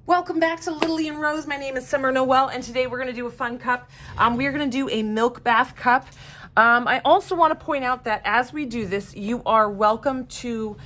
Welcome back to LittleLee and Rose. My name is Summer Noel, and today we're going to do a fun cup. We are going to do a milk bath cup. I also want to point out that as we do this, you are welcome to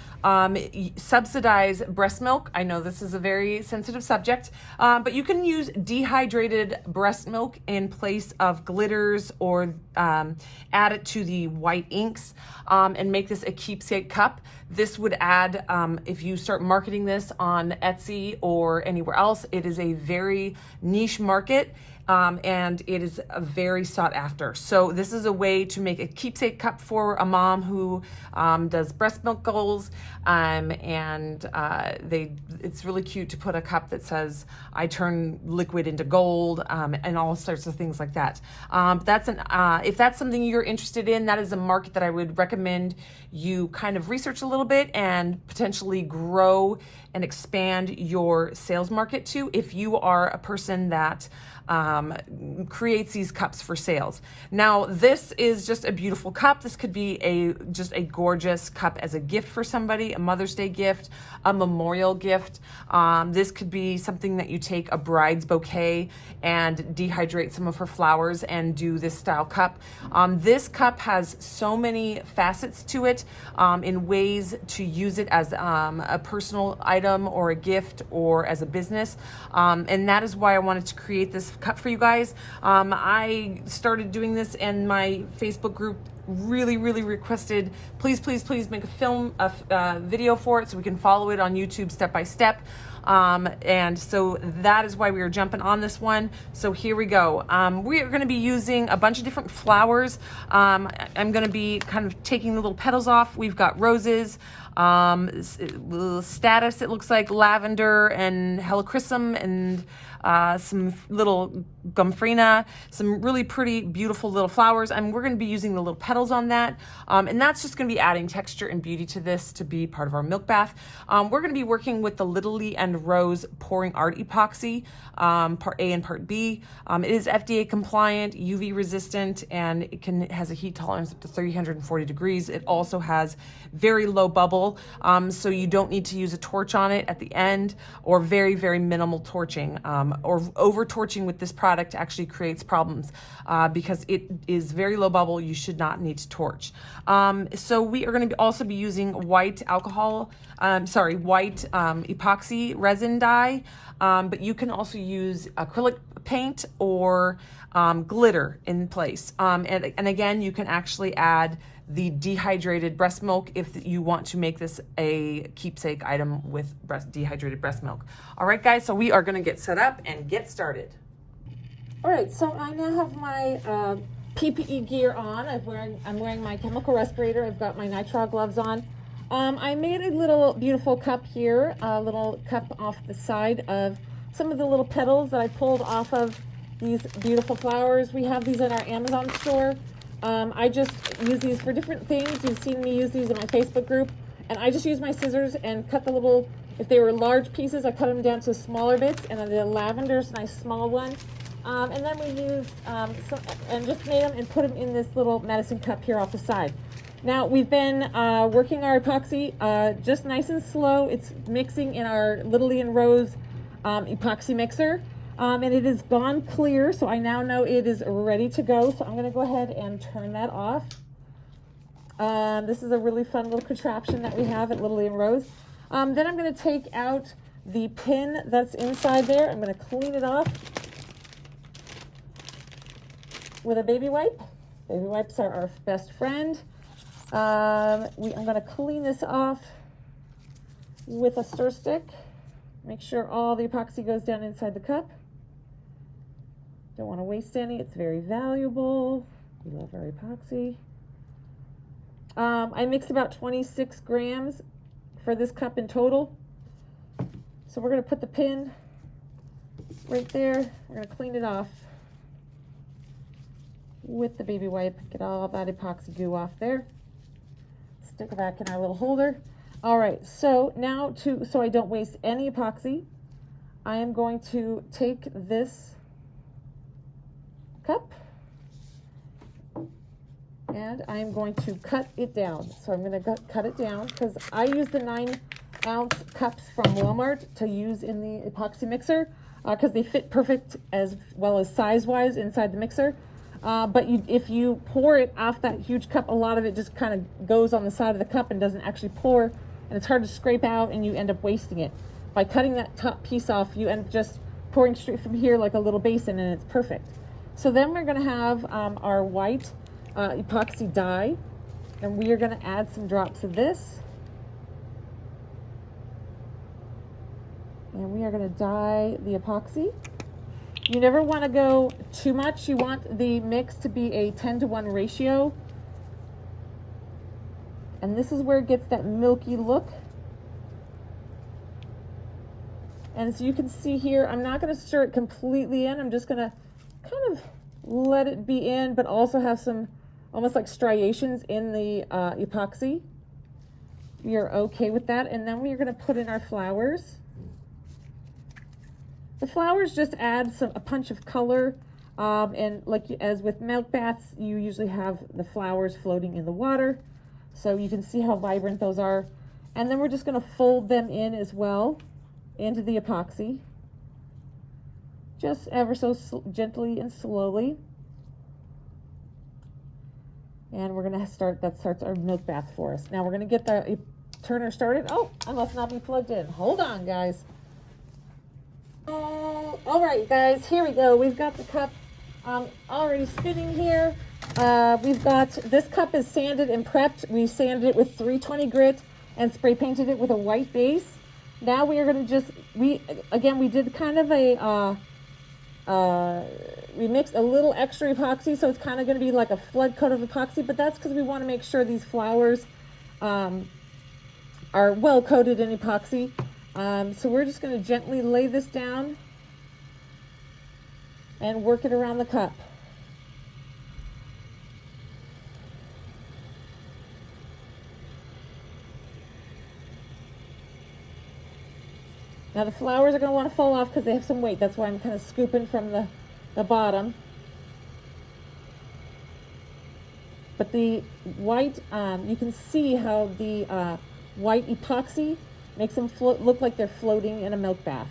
subsidize breast milk. I know this is a very sensitive subject, but you can use dehydrated breast milk in place of glitters or add it to the white inks and make this a keepsake cup. This would add, if you start marketing this on Etsy or anywhere else, it is a very niche market. And it is very sought after. So this is a way to make a keepsake cup for a mom who does breast milk goals, it's really cute to put a cup that says I turn liquid into gold, and all sorts of things like that. If that's something you're interested in, that is a market that I would recommend you kind of research a little bit and potentially grow and expand your sales market to if you are a person that creates these cups for sales. Now, this is just a beautiful cup. This could be just a gorgeous cup as a gift for somebody, a Mother's Day gift, a memorial gift. This could be something that you take a bride's bouquet and dehydrate some of her flowers and do this style cup. This cup has so many facets to it in ways to use it as a personal item or a gift or as a business. And that is why I wanted to create this cup for you guys. I started doing this and my Facebook group really requested, please make a video for it so we can follow it on YouTube step by step. And so that is why we are jumping on this one. So here we go. We are going to be using a bunch of different flowers. I'm going to be kind of taking the little petals off. We've got roses, status, it looks like lavender and helichrysum, and some little gomphrena, some really pretty beautiful little flowers. We're going to be using the little petals on that, and that's just going to be adding texture and beauty to this to be part of our milk bath. We're going to be working with the LittleLee and Rose pouring art epoxy, part A and part B. It is FDA compliant, UV resistant, and it has a heat tolerance up to 340 degrees. It also has very low bubble, so you don't need to use a torch on it at the end, or very minimal torching, or over torching with this product actually creates problems because it is very low bubble. You should not need to torch. So we are going to also be using white epoxy resin dye, but you can also use acrylic paint or glitter in place. And again, you can actually add the dehydrated breast milk if you want to make this a keepsake item with dehydrated breast milk. All right, guys, so we are going to get set up and get started. All right, so I now have my PPE gear on. I'm wearing my chemical respirator. I've got my nitrile gloves on. I made a little beautiful cup here, a little cup off the side of some of the little petals that I pulled off of these beautiful flowers. We have these in our Amazon store. I just use these for different things. You've seen me use these in my Facebook group, and I just use my scissors and cut the little, if they were large pieces, I cut them down to smaller bits, and then the lavender's a nice small one. And then we used and just made them and put them in this little medicine cup here off the side. Now we've been working our epoxy just nice and slow. It's mixing in our LittleLee and Rose epoxy mixer. And it has gone clear, so I now know it is ready to go. So I'm going to go ahead and turn that off. This is a really fun little contraption that we have at LittleLee and Rose. Then I'm going to take out the pin that's inside there. I'm going to clean it off with a baby wipe. Baby wipes are our best friend. I'm going to clean this off with a stir stick. Make sure all the epoxy goes down inside the cup. Don't want to waste any. It's very valuable. We love our epoxy. I mixed about 26 grams for this cup in total. So we're going to put the pin right there. We're going to clean it off with the baby wipe. Get all that epoxy goo off there. Stick it back in our little holder. All right, so now so I don't waste any epoxy, I am going to take this cup and I'm going to cut it down. So I'm going to cut it down because I use the 9 ounce cups from Walmart to use in the epoxy mixer because they fit perfect as well as size-wise inside the mixer. But if you pour it off that huge cup, a lot of it just kind of goes on the side of the cup and doesn't actually pour, and it's hard to scrape out and you end up wasting it. By cutting that top piece off, you end up just pouring straight from here like a little basin, and it's perfect. So then we're going to have our white epoxy dye, and we are going to add some drops of this. And we are going to dye the epoxy. You never want to go too much. You want the mix to be a 10-to-1 ratio. And this is where it gets that milky look. And so you can see here, I'm not going to stir it completely in. I'm just going to kind of let it be in, but also have some almost like striations in the epoxy. We are okay with that. And then we're going to put in our flowers. The flowers just add a punch of color, and like as with milk baths, you usually have the flowers floating in the water, so you can see how vibrant those are. And then we're just going to fold them in as well into the epoxy, just ever so gently and slowly. And we're going to that starts our milk bath for us. Now we're going to get the turner started. Oh, I must not be plugged in. Hold on, guys. All right, guys, here we go. We've got the cup already spinning here. We've got, this cup is sanded and prepped. We sanded it with 320 grit and spray painted it with a white base. Now we are going to just, we did kind of a, we mixed a little extra epoxy, so it's kind of going to be like a flood coat of epoxy, but that's because we want to make sure these flowers are well coated in epoxy. So we're just going to gently lay this down and work it around the cup. Now the flowers are going to want to fall off because they have some weight. That's why I'm kind of scooping from the bottom. But the white, you can see how the white epoxy makes them look like they're floating in a milk bath.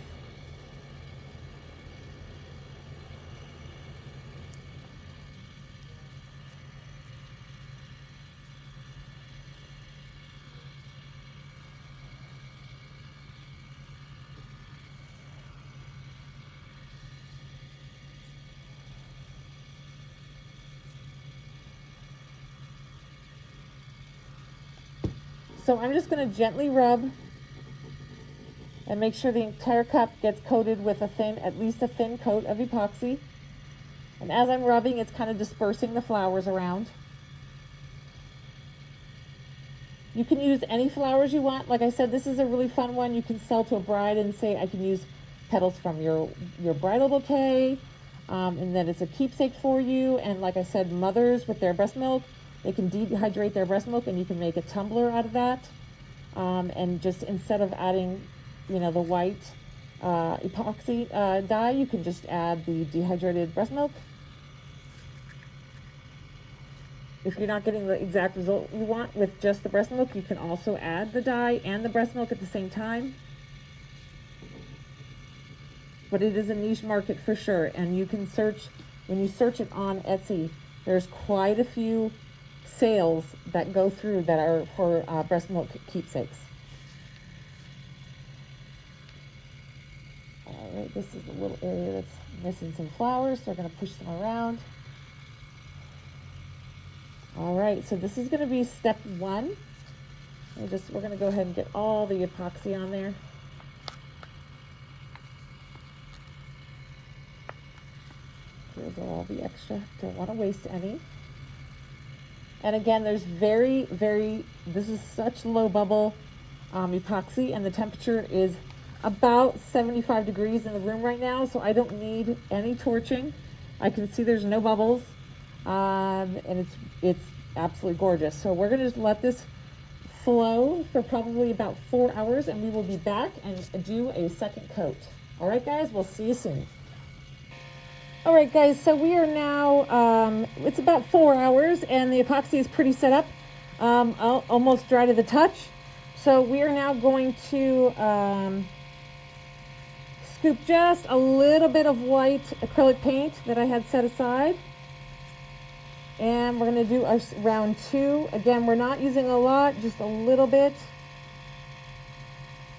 So I'm just going to gently rub and make sure the entire cup gets coated with at least a thin coat of epoxy. And as I'm rubbing, it's kind of dispersing the flowers around. You can use any flowers you want. Like I said, this is a really fun one. You can sell to a bride and say, I can use petals from your bridal bouquet, and that it's a keepsake for you. And like I said, mothers with their breast milk, they can dehydrate their breast milk and you can make a tumbler out of that. And just instead of adding, the white epoxy dye, you can just add the dehydrated breast milk. If you're not getting the exact result you want with just the breast milk, you can also add the dye and the breast milk at the same time. But it is a niche market for sure, and you can search, when you search it on Etsy, there's quite a few sales that go through that are for breast milk keepsakes. All right, this is a little area that's missing some flowers, so we're going to push them around. All right, so this is going to be step one. We're going to go ahead and get all the epoxy on there. Here's all the extra. Don't want to waste any. And again, there's this is such low bubble epoxy, and the temperature is about 75 degrees in the room right now, so I don't need any torching. I can see there's no bubbles, and it's absolutely gorgeous. So we're gonna just let this flow for probably about 4 hours, and we will be back and do a second coat. All right, guys, we'll see you soon. All right, guys, so we are now, it's about 4 hours, and the epoxy is pretty set up, almost dry to the touch. So we are now going to scoop just a little bit of white acrylic paint that I had set aside. And we're going to do our round 2. Again, we're not using a lot, just a little bit.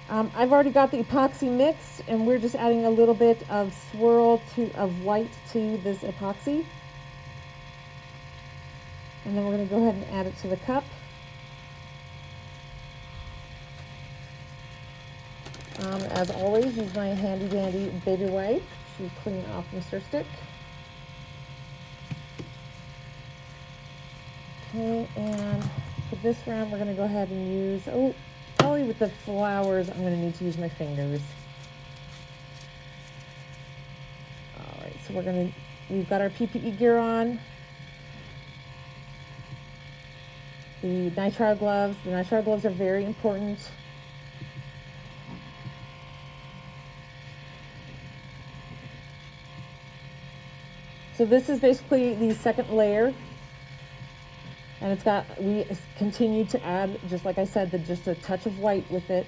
I've already got the epoxy mixed, and we're just adding a little bit of swirl of white to this epoxy. And then we're going to go ahead and add it to the cup. As always, use my handy dandy baby wipe to clean off my stir stick. Okay, and for this round, we're going to go ahead and use, probably with the flowers, I'm going to need to use my fingers. All right, so we've got our PPE gear on. The nitrile gloves. The nitrile gloves are very important. So this is basically the second layer. And we continue to add, just like I said, just a touch of white with it.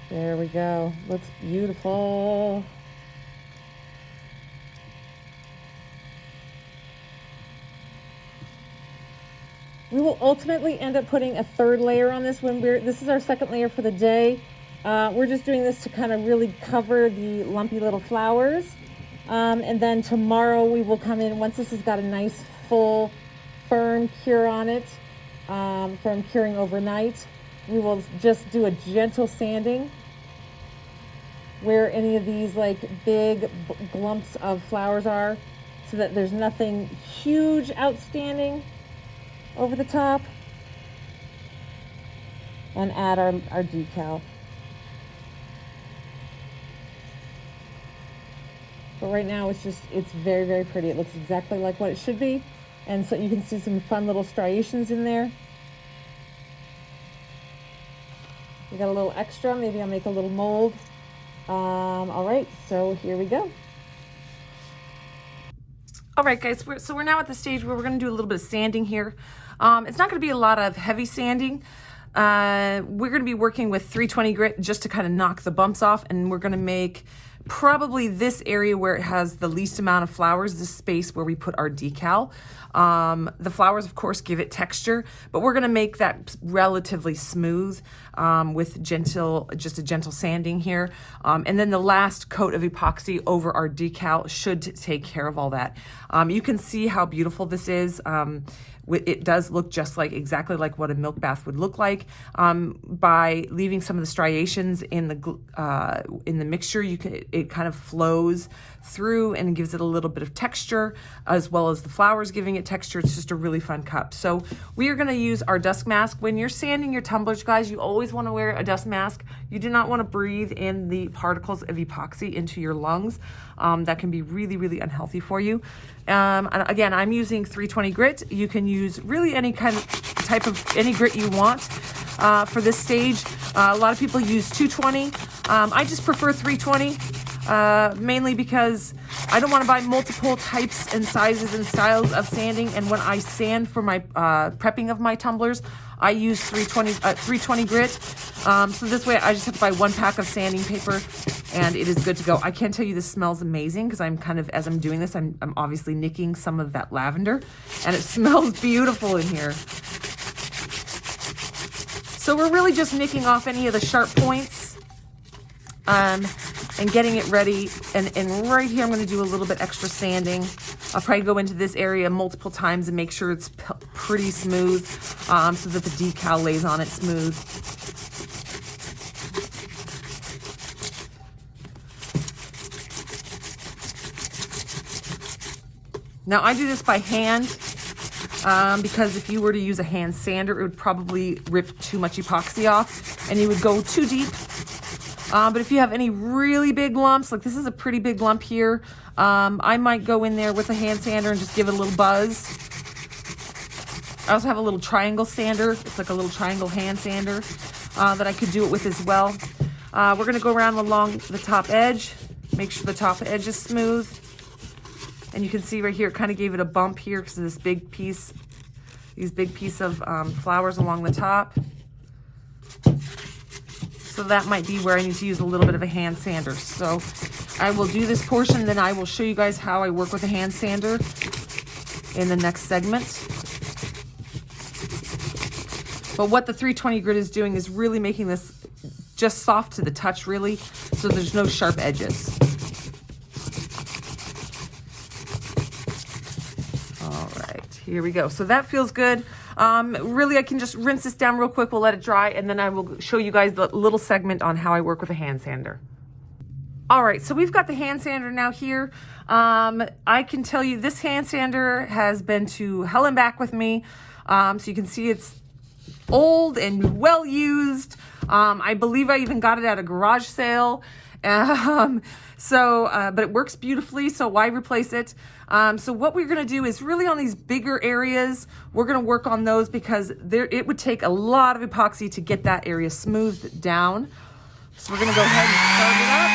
There we go. Looks beautiful. We will ultimately end up putting a third layer on this this is our second layer for the day. We're just doing this to kind of really cover the lumpy little flowers. And then tomorrow we will come in, once this has got a nice full firm cure on it, from curing overnight, we will just do a gentle sanding where any of these like big glumps of flowers are, so that there's nothing huge outstanding over the top, and add our decal. But right now it's very, very pretty. It looks exactly like what it should be. And so you can see some fun little striations in there. We got a little extra, maybe I'll make a little mold. All right, so here we go. All right, guys, so we're now at the stage where we're gonna do a little bit of sanding here. It's not gonna be a lot of heavy sanding. We're gonna be working with 320 grit just to kind of knock the bumps off, and we're gonna make probably this area where it has the least amount of flowers, this space where we put our decal. The flowers, of course, give it texture, but we're gonna make that relatively smooth with just a gentle sanding here. And then the last coat of epoxy over our decal should take care of all that. You can see how beautiful this is. It does look just exactly like what a milk bath would look like. By leaving some of the striations in the mixture, it kind of flows through and gives it a little bit of texture, as well as the flowers giving it texture. It's just a really fun cup. So we are going to use our dust mask. When you're sanding your tumblers, guys, you always want to wear a dust mask. You do not want to breathe in the particles of epoxy into your lungs. That can be really, really unhealthy for you. And again, I'm using 320 grit. You can use really any type of grit you want for this stage. A lot of people use 220. I just prefer 320. Mainly because I don't want to buy multiple types and sizes and styles of sanding, and when I sand for my prepping of my tumblers, I use 320 grit. So this way I just have to buy 1 pack of sanding paper and it is good to go. I can tell you this smells amazing because I'm as I'm doing this, I'm obviously nicking some of that lavender, and it smells beautiful in here. So we're really just nicking off any of the sharp points and getting it ready. And right here, I'm going to do a little bit extra sanding. I'll probably go into this area multiple times and make sure it's pretty smooth so that the decal lays on it smooth. Now I do this by hand because if you were to use a hand sander, it would probably rip too much epoxy off and you would go too deep. But if you have any really big lumps, like this is a pretty big lump here, I might go in there with a hand sander and just give it a little buzz. I also have a little triangle sander. It's like a little triangle hand sander that I could do it with as well. We're gonna go around along the top edge, make sure the top edge is smooth. And you can see right here, it kind of gave it a bump here because of this big piece, these big piece of flowers along the top. So that might be where I need to use a little bit of a hand sander. So I will do this portion, then I will show you guys how I work with a hand sander in the next segment. But what the 320 grit is doing is really making this just soft to the touch, really, so there's no sharp edges. All right, here we go. So that feels good. Really, I can just rinse this down real quick. We'll let it dry, and then I will show you guys the little segment on how I work with a hand sander. All right, so we've got the hand sander now here. I can tell you this hand sander has been to hell and back with me. So you can see it's old and well used. I believe I even got it at a garage sale. But it works beautifully, so why replace it? So what we're gonna do is really on these bigger areas, we're gonna work on those because it would take a lot of epoxy to get that area smoothed down. So we're gonna go ahead and start it up.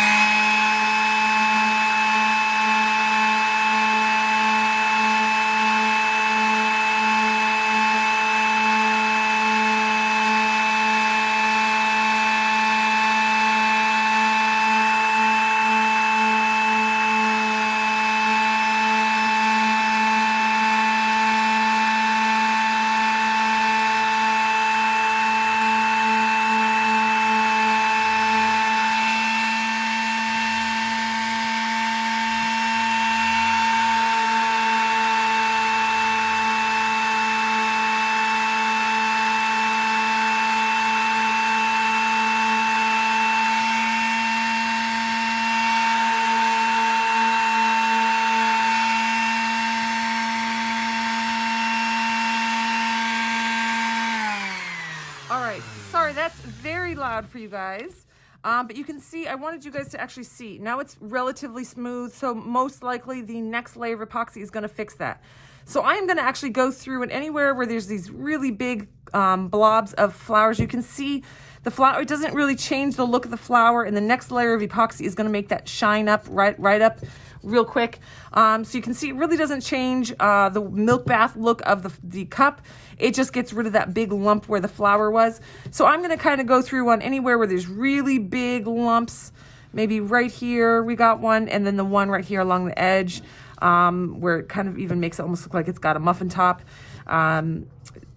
Sorry, that's very loud for you guys. But you can see, I wanted you guys to actually see. Now it's relatively smooth, so most likely the next layer of epoxy is gonna fix that. So I am gonna actually go through and anywhere where there's these really big blobs of flowers, you can see the flower, it doesn't really change the look of the flower, and the next layer of epoxy is gonna make that shine up, right up real quick. So you can see it really doesn't change the milk bath look of the cup. It just gets rid of that big lump where the flower was. So I'm gonna kind of go through on anywhere where there's really big lumps, maybe right here, we got one, and then the one right here along the edge, where it kind of even makes it almost look like it's got a muffin top.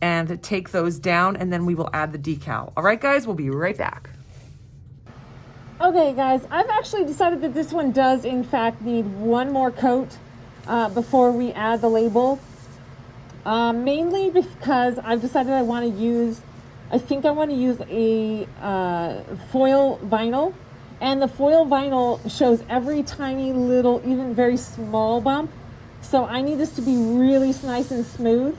And take those down, and then we will add the decal. All right, guys, we'll be right back. Okay, guys, I've actually decided that this one does, in fact, need one more coat before we add the label. Mainly because I've decided I want to use, I think I want to use a foil vinyl. And the foil vinyl shows every tiny little, even very small bump. So I need this to be really nice and smooth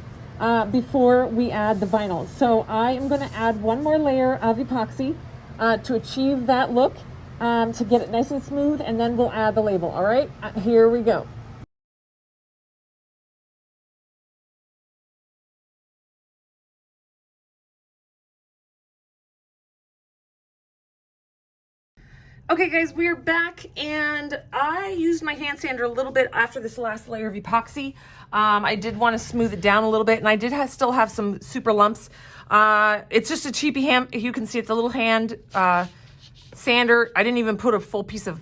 before we add the vinyl. So I am going to add one more layer of epoxy to achieve that look, to get it nice and smooth, and then we'll add the label. All right, here we go. Okay guys, we are back, and I used my hand sander a little bit after this last layer of epoxy. I did want to smooth it down a little bit, and I did still have some super lumps. It's just a cheapy hand, you can see it's a little hand sander. I didn't even put a full piece of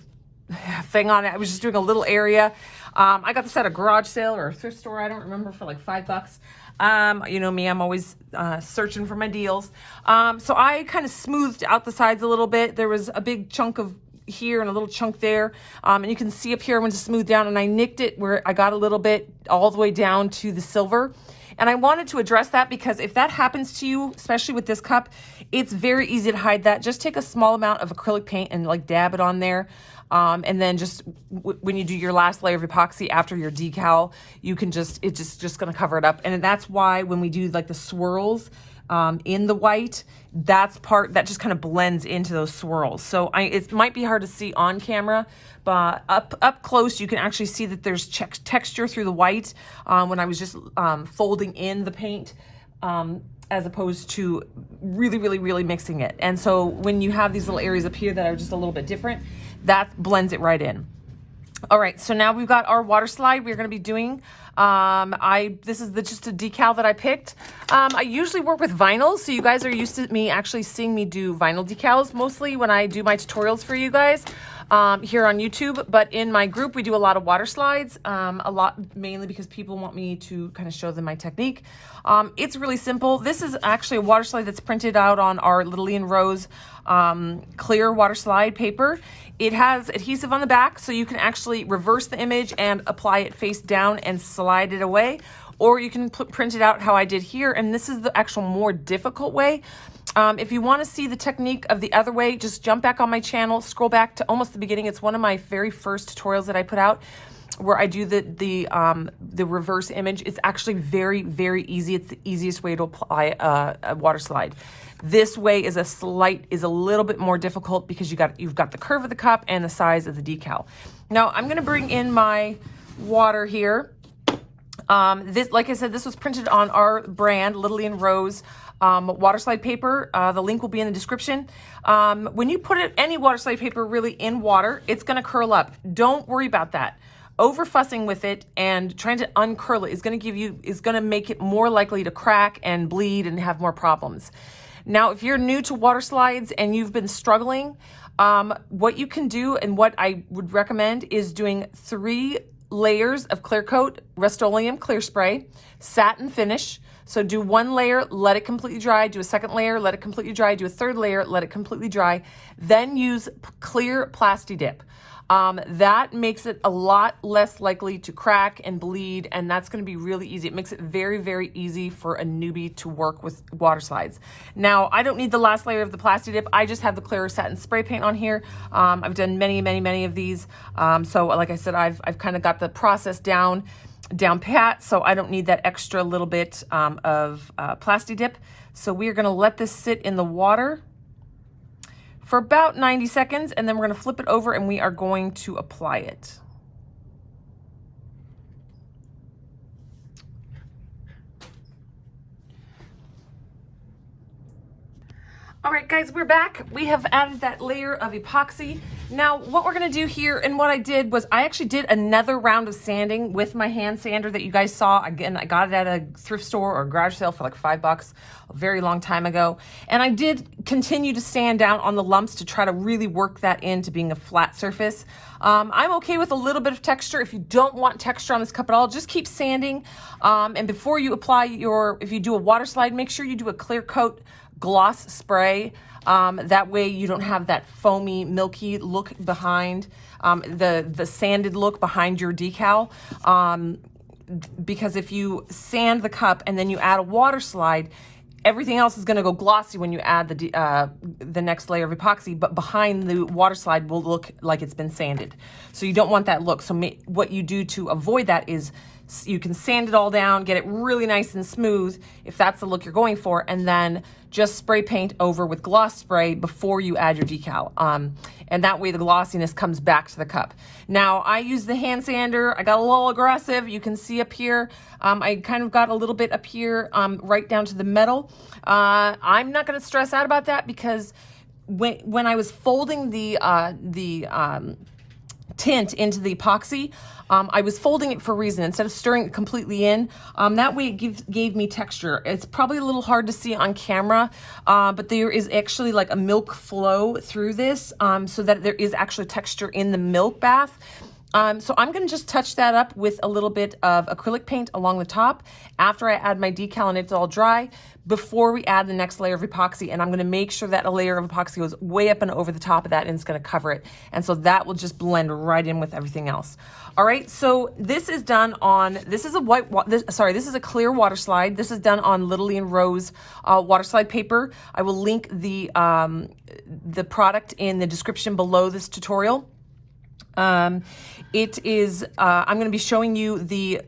thing on it. I was just doing a little area. I got this at a garage sale or a thrift store, I don't remember, for like $5. You know me, I'm always searching for my deals. So I kind of smoothed out the sides a little bit. There was a big chunk of here and a little chunk there. And you can see up here I went to smooth down, and I nicked it where I got a little bit all the way down to the silver. And I wanted to address that because if that happens to you, especially with this cup, it's very easy to hide that. Just take a small amount of acrylic paint and like dab it on there. And then just when you do your last layer of epoxy after your decal, you can it's just going to cover it up. And that's why when we do like the swirls, in the white, that just kind of blends into those swirls. So it might be hard to see on camera, but up close, you can actually see that there's texture through the white when I was just folding in the paint, as opposed to really mixing it. And so when you have these little areas up here that are just a little bit different, that blends it right in. All right, so now we've got our water slide we're going to be doing. This is just a decal that I picked. I usually work with vinyl, so you guys are used to me actually seeing me do vinyl decals mostly when I do my tutorials for you guys here on YouTube. But in my group, we do a lot of water slides, a lot mainly because people want me to kind of show them my technique. It's really simple. This is actually a water slide that's printed out on our LittleLee Rose clear water slide paper. It has adhesive on the back, so you can actually reverse the image and apply it face down and slide it away, or you can print it out how I did here, and this is the actual more difficult way. If you want to see the technique of the other way, just jump back on my channel, scroll back to almost the beginning. It's one of my very first tutorials that I put out where I do the reverse image. It's actually very easy. It's the easiest way to apply a water slide. This way is a little bit more difficult because you've got the curve of the cup and the size of the decal. Now I'm going to bring in my water here. This, like I said, this was printed on our brand, LittleLee Rose water slide paper. The link will be in the description. When you put any water slide paper really in water, it's going to curl up. Don't worry about that. Over fussing with it and trying to uncurl it is going to make it more likely to crack and bleed and have more problems. Now, if you're new to water slides and you've been struggling, what you can do and what I would recommend is doing 3 layers of clear coat Rust-Oleum clear spray, satin finish. So do 1 layer, let it completely dry, do a 2nd layer, let it completely dry, do a 3rd layer, let it completely dry, then use clear Plasti Dip. That makes it a lot less likely to crack and bleed, and that's going to be really easy. It makes it very easy for a newbie to work with water slides. Now, I don't need the last layer of the Plasti Dip. I just have the clear satin spray paint on here. I've done many of these. So like I said, I've kind of got the process down pat, so I don't need that extra little bit of Plasti Dip. So we're going to let this sit in the water for about 90 seconds, and then we're going to flip it over and we are going to apply it. All right, guys, we're back. We have added that layer of epoxy. Now, what we're gonna do here, and what I did was I actually did another round of sanding with my hand sander that you guys saw. Again, I got it at a thrift store or a garage sale for like $5 a very long time ago. And I did continue to sand down on the lumps to try to really work that into being a flat surface. I'm okay with a little bit of texture. If you don't want texture on this cup at all, just keep sanding. And before you apply if you do a water slide, make sure you do a clear coat gloss spray. That way you don't have that foamy, milky look behind, the sanded look behind your decal. Because if you sand the cup and then you add a water slide, everything else is going to go glossy when you add the next layer of epoxy, but behind the water slide will look like it's been sanded. So you don't want that look. So what you do to avoid that is you can sand it all down, get it really nice and smooth if that's the look you're going for, and then just spray paint over with gloss spray before you add your decal. And that way the glossiness comes back to the cup. Now, I use the hand sander. I got a little aggressive. You can see up here, I kind of got a little bit up here, right down to the metal. I'm not going to stress out about that because when I was folding the tint into the epoxy, I was folding it for a reason. Instead of stirring it completely in, that way it gave me texture. It's probably a little hard to see on camera, but there is actually like a milk flow through this, so that there is actually texture in the milk bath. So I'm going to just touch that up with a little bit of acrylic paint along the top after I add my decal and it's all dry, before we add the next layer of epoxy. And I'm going to make sure that a layer of epoxy goes way up and over the top of that, and it's going to cover it. And so that will just blend right in with everything else. All right, so this is done on, this is a clear water slide. This is done on LittleLee Rose water slide paper. I will link the product in the description below this tutorial. It is, I'm going to be showing you the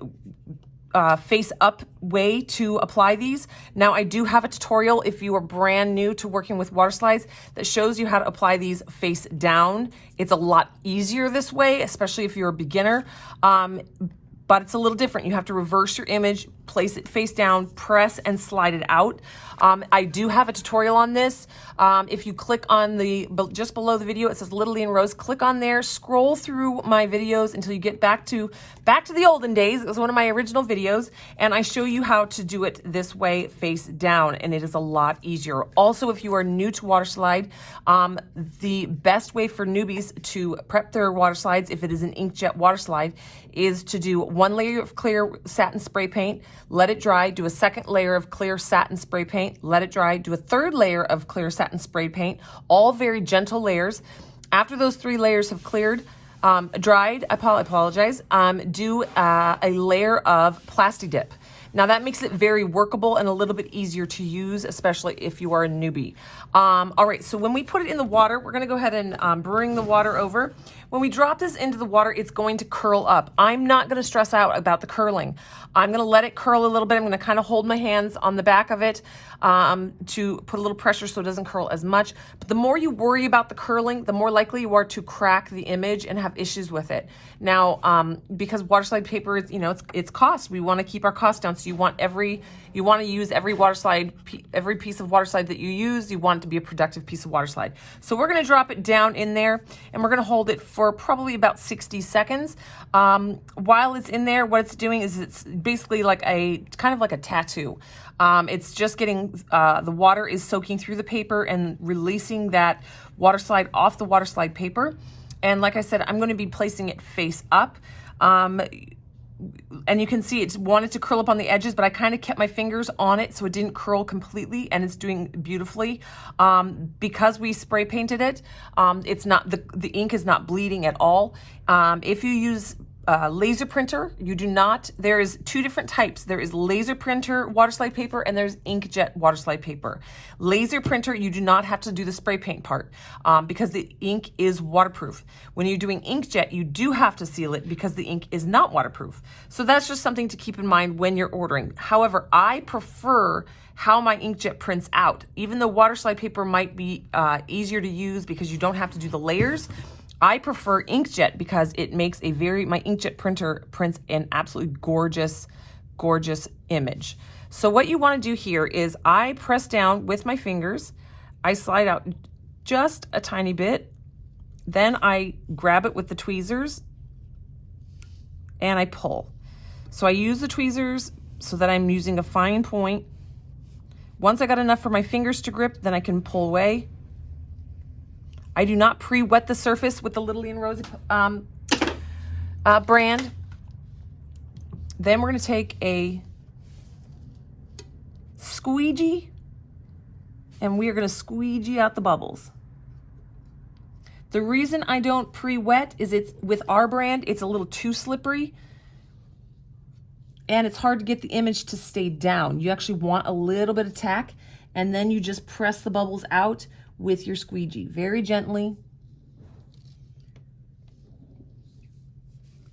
face up way to apply these. Now I do have a tutorial if you are brand new to working with water slides that shows you how to apply these face down. It's a lot easier this way, especially if you're a beginner. But it's a little different. You have to reverse your image, place it face down, press and slide it out. I do have a tutorial on this. If you click on just below the video, it says LittleLee and Rose. Click on there, scroll through my videos until you get back to the olden days. It was one of my original videos, and I show you how to do it this way, face down, and it is a lot easier. Also, if you are new to water slide, the best way for newbies to prep their water slides, if it is an inkjet water slide, is to do 1 layer of clear satin spray paint, let it dry, do a 2nd layer of clear satin spray paint, let it dry, do a 3rd layer of clear satin spray paint, all very gentle layers. After those 3 layers have dried, I apologize, do a layer of Plasti Dip. Now that makes it very workable and a little bit easier to use, especially if you are a newbie. All right, so when we put it in the water, we're gonna go ahead and bring the water over. When we drop this into the water, it's going to curl up. I'm not gonna stress out about the curling. I'm gonna let it curl a little bit. I'm gonna kind of hold my hands on the back of it to put a little pressure so it doesn't curl as much. But the more you worry about the curling, the more likely you are to crack the image and have issues with it. Now, because water slide paper, it's cost. We wanna keep our costs down. So you want to use every piece of water slide that you use, you want it to be a productive piece of water slide. So we're going to drop it down in there, and we're going to hold it for probably about 60 seconds. While it's in there, what it's doing is it's basically kind of like a tattoo. It's just getting, the water is soaking through the paper and releasing that water slide off the water slide paper. And like I said, I'm going to be placing it face up. And you can see it wanted to curl up on the edges, but I kind of kept my fingers on it so it didn't curl completely, and it's doing beautifully. Because we spray painted it, it's not, the ink is not bleeding at all. If you use laser printer, you do not, there is 2 different types. There is laser printer water slide paper and there's inkjet water slide paper. Laser printer, you do not have to do the spray paint part because the ink is waterproof. When you're doing inkjet, you do have to seal it because the ink is not waterproof. So that's just something to keep in mind when you're ordering. However, I prefer how my inkjet prints out. Even though water slide paper might be easier to use because you don't have to do the layers, I prefer inkjet because it makes my inkjet printer prints an absolutely gorgeous, gorgeous image. So what you want to do here is I press down with my fingers, I slide out just a tiny bit, then I grab it with the tweezers and I pull. So I use the tweezers so that I'm using a fine point. Once I got enough for my fingers to grip, then I can pull away. I do not pre-wet the surface with the LittleLee and Rose brand. Then we're going to take a squeegee and we are going to squeegee out the bubbles. The reason I don't pre-wet is with our brand, it's a little too slippery and it's hard to get the image to stay down. You actually want a little bit of tack, and then you just press the bubbles out with your squeegee very gently.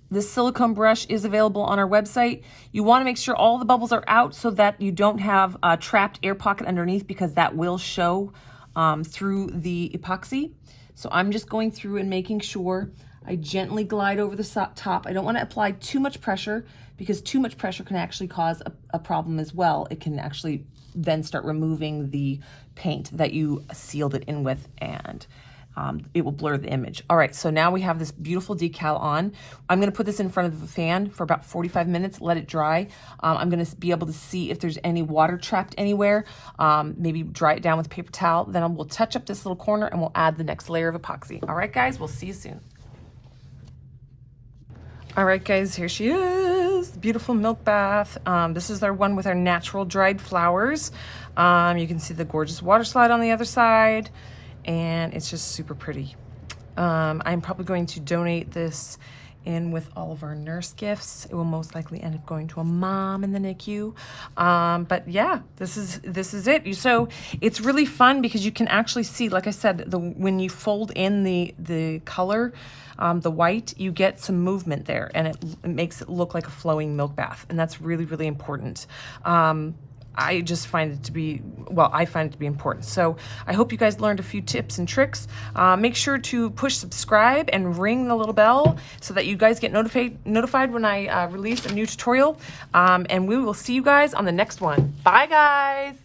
This silicone brush is available on our website. You want to make sure all the bubbles are out so that you don't have a trapped air pocket underneath, because that will show through the epoxy. So I'm just going through and making sure I gently glide over the top. I don't want to apply too much pressure because too much pressure can actually cause a problem as well. It can actually then start removing the paint that you sealed it in with, and it will blur the image. All right, so now we have this beautiful decal on. I'm gonna put this in front of the fan for about 45 minutes, let it dry. I'm gonna be able to see if there's any water trapped anywhere, maybe dry it down with a paper towel. Then we'll touch up this little corner and we'll add the next layer of epoxy. All right, guys, we'll see you soon. All right, guys, here she is, beautiful Milk Bath. This is our one with our natural dried flowers. You can see the gorgeous water slide on the other side, and it's just super pretty. I'm probably going to donate this in with all of our nurse gifts. It will most likely end up going to a mom in the NICU. But yeah, this is it. So it's really fun because you can actually see, like I said, when you fold in the color, the white, you get some movement there, and it makes it look like a flowing milk bath, and that's really, really important. I just find it to be, well, I find it to be important. So I hope you guys learned a few tips and tricks. Make sure to push subscribe and ring the little bell so that you guys get notified when I release a new tutorial. And we will see you guys on the next one. Bye, guys.